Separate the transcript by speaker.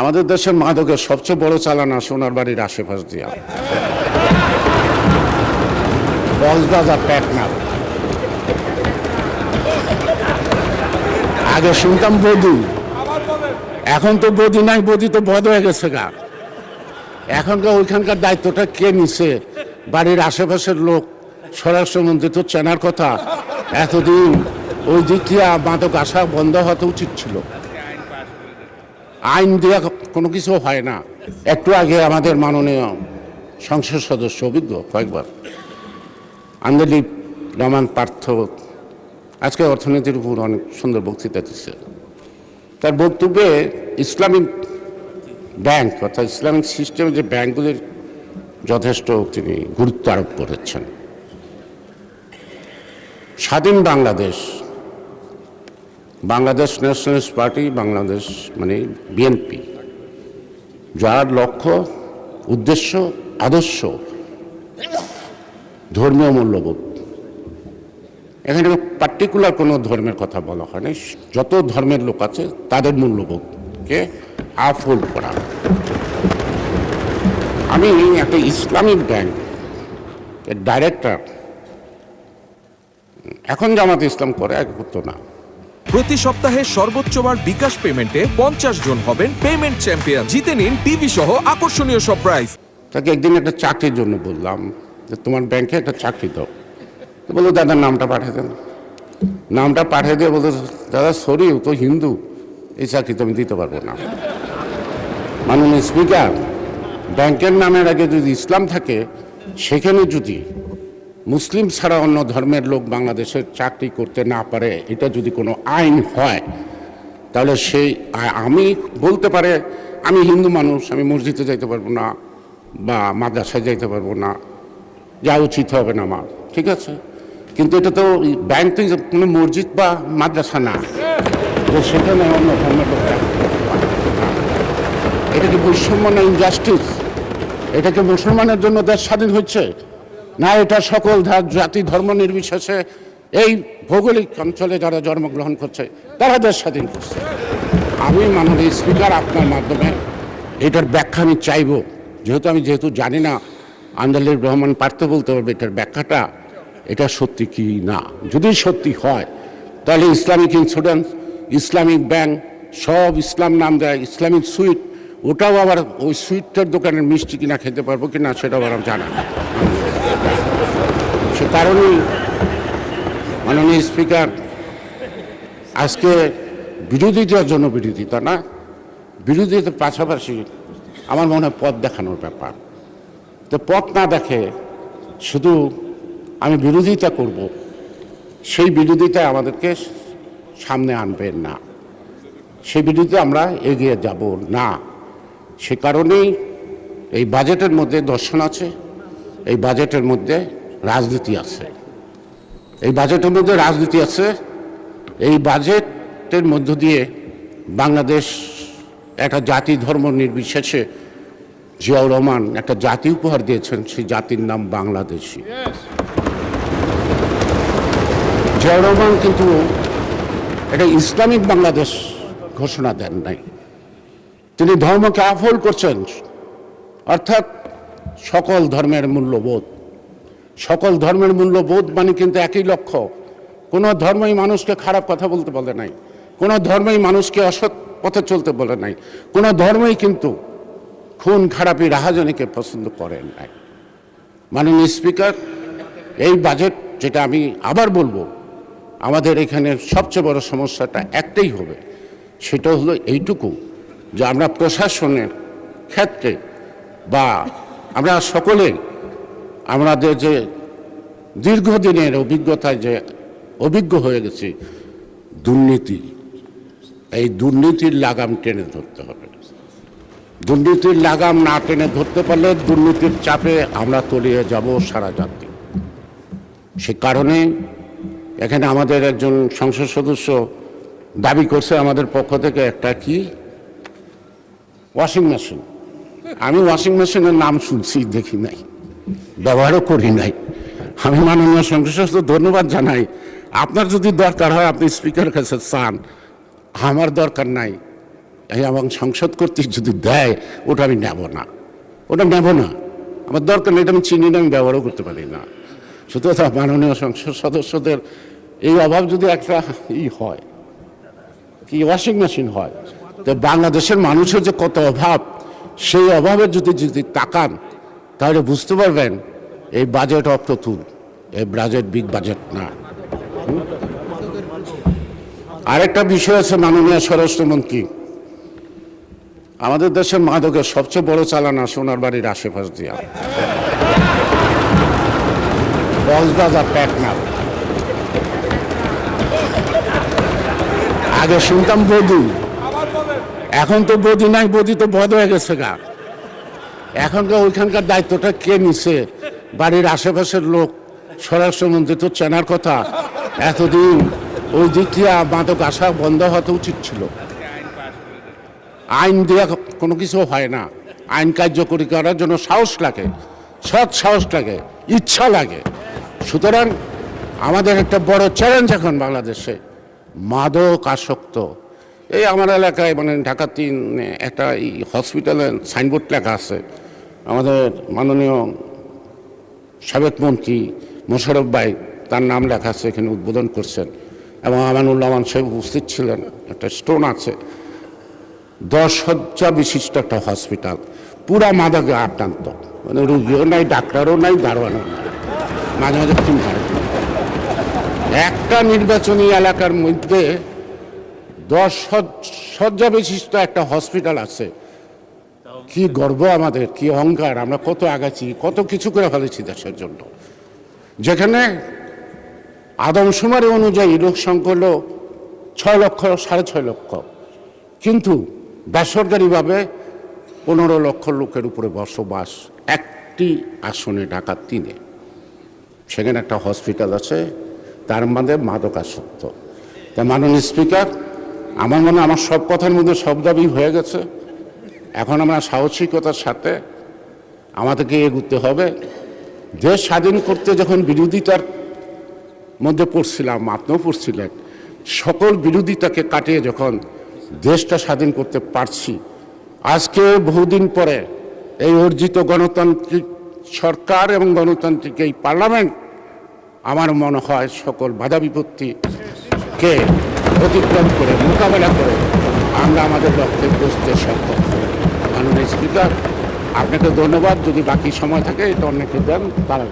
Speaker 1: আমাদের দেশের মাদকের সবচেয়ে বড় চালানা সোনার বাড়ির আশেপাশ দিয়া কক্সবাজার টেকনাফ। আগে শুনতাম বধূ, এখন তো বধূ নাই, বধূ তো বধ হয়ে গেছে গা। এখনকার ওইখানকার দায়িত্বটা কে নিছে? বাড়ির আশেপাশের লোক। স্বরাষ্ট্রমন্ত্রী তো চেনার কথা। এতদিন ওই দিক দিয়ে মাদক আসা বন্ধ হতে উচিত ছিল। আইন দেওয়া কোনো কিছু হয় না। একটু আগে আমাদের মাননীয় সংসদ সদস্য অভিজ্ঞ কয়েকবার আন্দোলিপ রহমান পার্থ আজকে অর্থনীতির উপর অনেক সুন্দর বক্তৃতা দিচ্ছে। তার বক্তব্যে ইসলামিক ব্যাংক অর্থাৎ ইসলামিক সিস্টেমে যে ব্যাংকগুলির যথেষ্ট তিনি গুরুত্ব আরোপ করেছেন। স্বাধীন বাংলাদেশ, বাংলাদেশ ন্যাশনালিস্ট পার্টি, বাংলাদেশ মানে বিএনপি, যার লক্ষ্য, উদ্দেশ্য, আদর্শ ধর্মীয় মূল্যবোধ। এখানে পার্টিকুলার কোনো ধর্মের কথা বলা হয় না, যত ধর্মের লোক আছে তাদের মূল্যবোধকে আপহোল্ড করা। আমি একটা ইসলামিক ব্যাংক এর ডাইরেক্টর, এখন জামাতে ইসলাম করে, আগে করতো না।
Speaker 2: প্রতি সপ্তাহে সর্বোচ্চবার বিকাশ পেমেন্টে 50 জন হবেন পেমেন্ট চ্যাম্পিয়ন। জিতে নিন টিভি সহ আকর্ষণীয় সব প্রাইজ।
Speaker 1: তাকে একদিন একটা চাকরির জন্য বললাম যে তোমার ব্যাংকে একটা চাকরি দাও। তো বললো দাদার নামটা পাঠিয়ে দেন। নামটা পাঠিয়ে দিয়ে বলতো দাদা সরি, ও তো হিন্দু, এই চাকরি তো আমি দিতে পারবো না। মাননীয় স্পিকার, ব্যাংকের নামের আগে যদি ইসলাম থাকে, সেখানে যদি মুসলিম ছাড়া অন্য ধর্মের লোক বাংলাদেশের চাকরি করতে না পারে, এটা যদি কোনো আইন হয়, তাহলে সেই আমি বলতে পারে আমি হিন্দু মানুষ, আমি মসজিদে যাইতে পারবো না বা মাদ্রাসায় যাইতে পারবো না, যা উচিত হবে না আমার, ঠিক আছে। কিন্তু এটা তো ব্যাংক তো কোনো মসজিদ বা মাদ্রাসা না, যে সেখানে অন্য ধর্মের লোক চাকরি করতে পারে না। এটা কি বৈষম্য না ইনজাস্টিস? এটা কি মুসলমানের জন্য দেশ স্বাধীন হচ্ছে না? এটা সকল জাতি ধর্ম নির্বিশেষে এই ভৌগোলিক অঞ্চলে যারা জন্মগ্রহণ করছে তারা দেশ স্বাধীন করছে। আমি মাননীয় স্পিকার আপনার মাধ্যমে এটার ব্যাখ্যা আমি চাইব, যেহেতু জানি না, আন্দোলিপ রহমান পার্থ বলতে পারবে এটার ব্যাখ্যাটা, এটা সত্যি কি না। যদি সত্যি হয় তাহলে ইসলামিক ইন্স্যুরেন্স, ইসলামিক ব্যাংক, সব ইসলাম নাম দেয়, ইসলামিক সুইট, ওটাও আবার ওই সুইটটার দোকানের মিষ্টি কিনা খেতে পারবো কিনা সেটাও আবার জানা না। সে কারণেই মাননীয় স্পিকার, আজকে বিরোধিতার জন্য বিরোধিতা না, বিরোধিতার পাশাপাশি আমার মনে হয় পথ দেখানোর ব্যাপার। তো পথ না দেখে শুধু আমি বিরোধিতা করব, সেই বিরোধিতায় আমাদেরকে সামনে আনবেন না, সেই বিরোধিতা আমরা এগিয়ে যাব না। সে কারণেই এই বাজেটের মধ্যে দর্শন আছে, এই বাজেটের মধ্যে রাজনীতি আছে, এই বাজেটের মধ্যে রাজনীতি আছে। এই বাজেটের মধ্য দিয়ে বাংলাদেশ একটা জাতি ধর্ম নির্বিশেষে জিয়াউর রহমান একটা জাতি উপহার দিয়েছেন, সেই জাতির নাম বাংলাদেশি। জিয়াউর রহমান কিন্তু এটা ইসলামিক বাংলাদেশ ঘোষণা দেন নাই, তিনি ধর্মকে আপহোল্ড করছেন, অর্থাৎ সকল ধর্মের মূল্যবোধ। সকল ধর্মের মূল্যবোধ মানে কিন্তু একই লক্ষ্য। কোনো ধর্মই মানুষকে খারাপ কথা বলতে বলে নাই, কোনো ধর্মই মানুষকে অসৎ পথে চলতে বলে নাই, কোনো ধর্মই কিন্তু খুন খারাপি রাহাজানিকে পছন্দ করেন নাই। মাননীয় স্পিকার, এই বাজেট, যেটা আমি আবার বলবো, আমাদের এখানে সবচেয়ে বড় সমস্যাটা একটাই হবে, সেটা হলো এইটুকু যে আমরা প্রশাসনের ক্ষেত্রে বা আমরা সকলেই আমাদের যে দীর্ঘদিনের অভিজ্ঞতায় যে অভিজ্ঞ হয়ে গেছি, দুর্নীতি, এই দুর্নীতির লাগাম টেনে ধরতে হবে। দুর্নীতির লাগাম না টেনে ধরতে পারলে দুর্নীতির চাপে আমরা তলিয়ে যাব সারা জাতি। সে কারণে এখানে আমাদের একজন সংসদ সদস্য দাবি করছে আমাদের পক্ষ থেকে একটা কি ওয়াশিং মেশিন। আমি ওয়াশিং মেশিনের নাম শুনছি, দেখি নাই, ব্যবহারও করি নাই। আমি মাননীয় সংসদ সদস্য ধন্যবাদ জানাই। আপনার যদি দরকার হয় আপনি স্পিকারের কাছে চান, আমার দরকার নাই। এবং সংসদ কর্তৃক যদি দেয় ওটা আমি নেব না, ওটা নেব না, আমার দরকার নেই, এটা আমি চিনি না, আমি ব্যবহারও করতে পারি না। সুতরাং মাননীয় সংসদ সদস্যদের এই অভাব যদি একটা হয়, কি ওয়াশিং মেশিন হয়, তো বাংলাদেশের মানুষের যে কত অভাব, সেই অভাবের যদি তাকান তাহলে বুঝতে পারবেন এই বাজেট অপ্রতুল, এই বাজেট বিগ বাজেট না। আরেকটা বিষয় আছে মাননীয় স্বরাষ্ট্রমন্ত্রী, আমাদের দেশের মাদকের সবচেয়ে বড় চালানা সোনার বাড়ির আশেপাশ দিয়া কক্সবাজার টেকনা। আগে শুনতাম বধূ, এখন তো বধূ নাই, বধূ তো বধ হয়ে গেছে গা। এখনকার ওইখানকার দায়িত্বটা কে নিছে? বাড়ির আশেপাশের লোক। স্বরাষ্ট্রমন্ত্রী তো চেনার কথা, এতদিন ওই দিক দিয়ে মাদক আসা বন্ধ হতে উচিত ছিল। আইন দেওয়া কোনো কিছু হয় না, আইন কার্যকরী করার জন্য সাহস লাগে, সৎ সাহস লাগে, ইচ্ছা লাগে। সুতরাং আমাদের একটা বড় চ্যালেঞ্জ এখন বাংলাদেশে মাদক আসক্ত। এই আমার এলাকায় মানে ঢাকা 3 একটা হসপিটালে সাইনবোর্ড লেখা আছে, আমাদের মাননীয় সাবেক মন্ত্রী মোশাররফ ভাই তার নাম লেখা আছে, এখানে উদ্বোধন করছেন এবং আমানুল্লাহ সাহেব উপস্থিত ছিলেন। একটা স্টোন আছে, 10 শয্যা বিশিষ্ট একটা হসপিটাল, পুরা মাদকে আক্রান্ত, মানে রুগীও নাই, ডাক্তারও নাই, দারোয়ানও নাই, মাঝে মাঝে খুন হয়। একটা নির্বাচনী এলাকার মধ্যে 10 শয্যা বিশিষ্ট একটা হসপিটাল আছে। কি গর্ব আমাদের, কি অহংকার, আমরা কত আগাচ্ছি, কত কিছু করে ফেলেছি দেশের জন্য। যেখানে আদমশুমারি অনুযায়ী লোক সংখ্যা হলো 6 লক্ষ, 6.5 লক্ষ, কিন্তু বেসরকারিভাবে 15 লক্ষ লোকের উপরে বসবাস একটি আসনে, ঢাকা 3-এ। সেখানে একটা হসপিটাল আছে, তার মধ্যে মাদক আসক্ত। তা মাননীয় স্পিকার, আমার মনে হয় আমার সব কথার মধ্যে সব দাবি হয়ে গেছে। এখন আমরা সাহসিকতার সাথে আমাদেরকে এগুতে হবে। দেশ স্বাধীন করতে যখন বিরোধিতার মধ্যে পড়ছিলাম, আপনিও পড়ছিলেন, সকল বিরোধিতাকে কাটিয়ে যখন দেশটা স্বাধীন করতে পারছি, আজকে বহুদিন পরে এই অর্জিত গণতান্ত্রিক সরকার এবং গণতান্ত্রিক এই পার্লামেন্ট আমার মনে হয় সকল বাধা বিপত্তিকে অতিক্রম করে, মোকাবেলা করে আমরা আমাদের লক্ষ্যে পৌঁছতে সক্ষম হব। মাননীয় স্পিকার, আপনাকে ধন্যবাদ। যদি বাকি সময় থাকে এটা অনেকে দেন, তারা